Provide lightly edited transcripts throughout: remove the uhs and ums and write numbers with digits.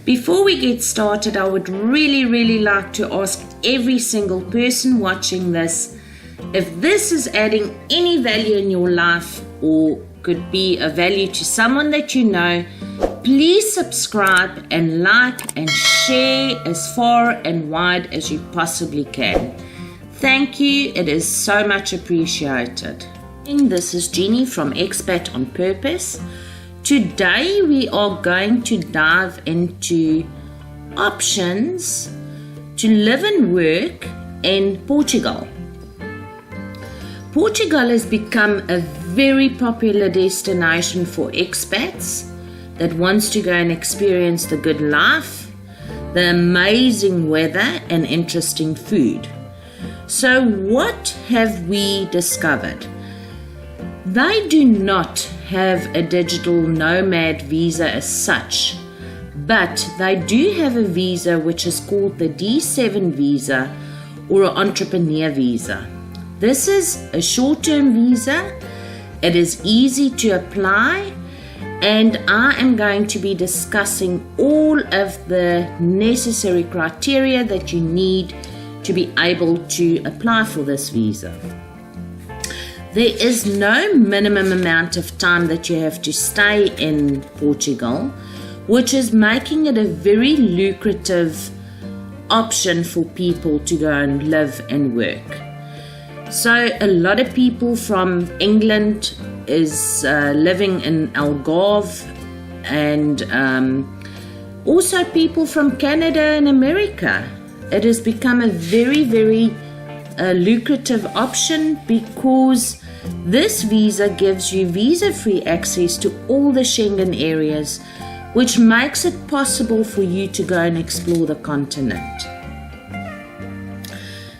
Before we get started, I would really like to ask every single person watching this, if this is adding any value in your life or could be a value to someone that you know, please subscribe and like and share as far and wide as you possibly can. Thank you, it is so much appreciated. This is Genie from Expat on Purpose. Today we are going to dive into options to live and work in Portugal. Portugal has become a very popular destination for expats that wants to go and experience the good life, the amazing weather and interesting food. So what have we discovered? They do not have a digital nomad visa as such, but they do have a visa which is called the D7 visa or an entrepreneur visa. This is a short-term visa. It is easy to apply, and I am going to be discussing all of the necessary criteria that you need to be able to apply for this visa. There is no minimum amount of time that you have to stay in Portugal, which is making it a very lucrative option for people to go and live and work. So a lot of people from England is living in Algarve, and also people from Canada and America. It has become a very lucrative option because this visa gives you visa-free access to all the Schengen areas, which makes it possible for you to go and explore the continent.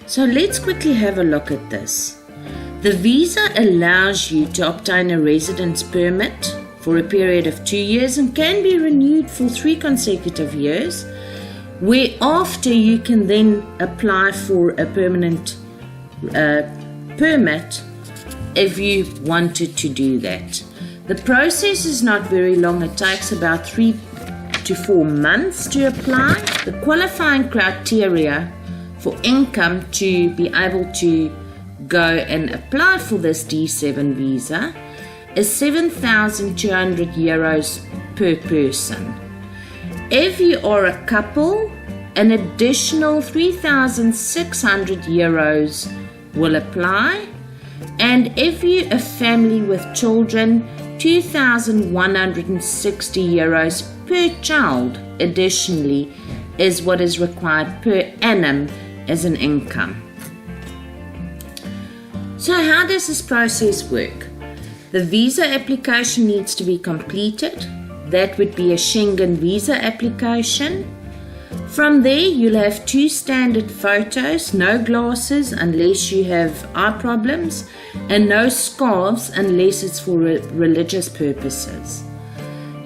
So let's quickly have a look at this. The visa allows you to obtain a residence permit for a period of 2 years and can be renewed for 3 consecutive years, whereafter you can then apply for a permanent permit if you wanted to do that. The process is not very long. It takes about 3 to 4 months to apply. The qualifying criteria for income to be able to go and apply for this D7 visa is 7,200 euros per person. If you are a couple, an additional 3,600 euros will apply, and if you're a family with children, 2,160 euros per child additionally is what is required per annum as an income. So how does this process work? The visa application needs to be completed. That would be a Schengen visa application. From there, you'll have 2 standard photos, no glasses unless you have eye problems, and no scarves unless it's for religious purposes.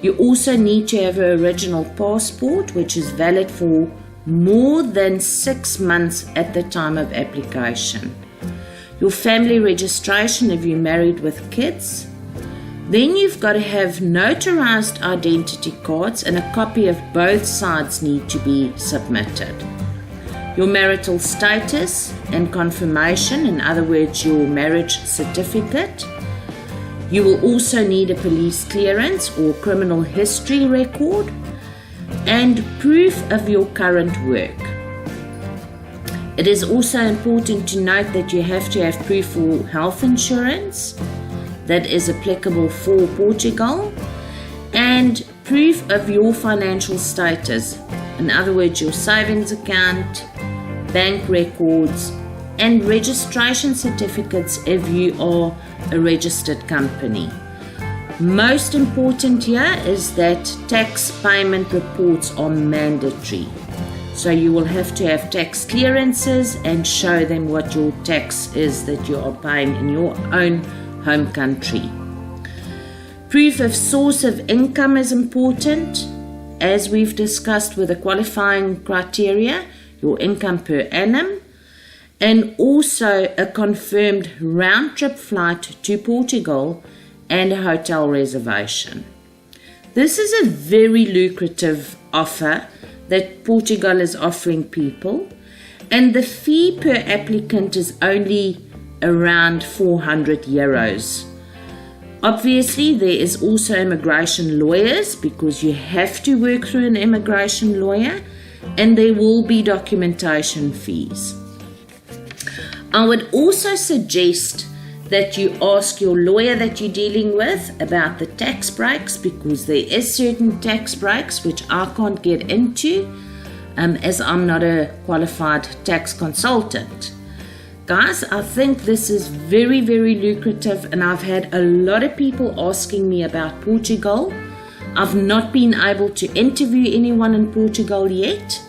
You also need to have an original passport, which is valid for more than 6 months at the time of application. Your family registration if you're married with kids. Then you've got to have notarized identity cards, and a copy of both sides need to be submitted. Your marital status and confirmation, in other words, your marriage certificate. You will also need a police clearance or criminal history record, and proof of your current work. It is also important to note that you have to have proof for health insurance that is applicable for Portugal, and proof of your financial status, in other words, your savings account, bank records, and registration certificates if you are a registered company. Most important here is that tax payment reports are mandatory. So you will have to have tax clearances and show them what your tax is that you are paying in your own home country. Proof of source of income is important, as we've discussed with the qualifying criteria, your income per annum, and also a confirmed round-trip flight to Portugal and a hotel reservation. This is a very lucrative offer that Portugal is offering people, and the fee per applicant is only around 400 euros. Obviously, there is also immigration lawyers, because you have to work through an immigration lawyer, and there will be documentation fees. I would also suggest that you ask your lawyer that you're dealing with about the tax breaks, because there is certain tax breaks which I can't get into as I'm not a qualified tax consultant. Guys, I think this is very, very lucrative, and I've had a lot of people asking me about Portugal. I've not been able to interview anyone in Portugal yet,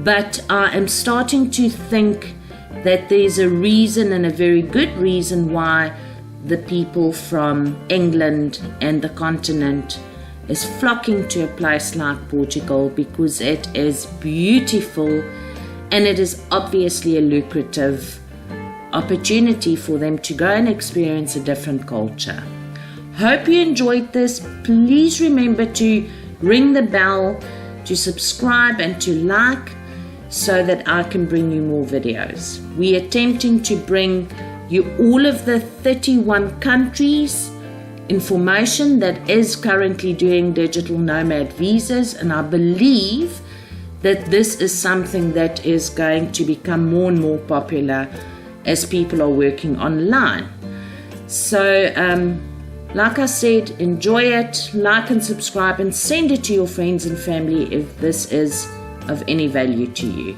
but I am starting to think that there's a reason, and a very good reason, why the people from England and the continent is flocking to a place like Portugal, because it is beautiful and it is obviously a lucrative opportunity for them to go and experience a different culture. Hope you enjoyed this. Please remember to ring the bell, to subscribe and to like, so that I can bring you more videos. We're attempting to bring you all of the 31 countries information that is currently doing digital nomad visas, and I believe that this is something that is going to become more and more popular as people are working online. So like I said, enjoy it, like and subscribe, and send it to your friends and family if this is of any value to you.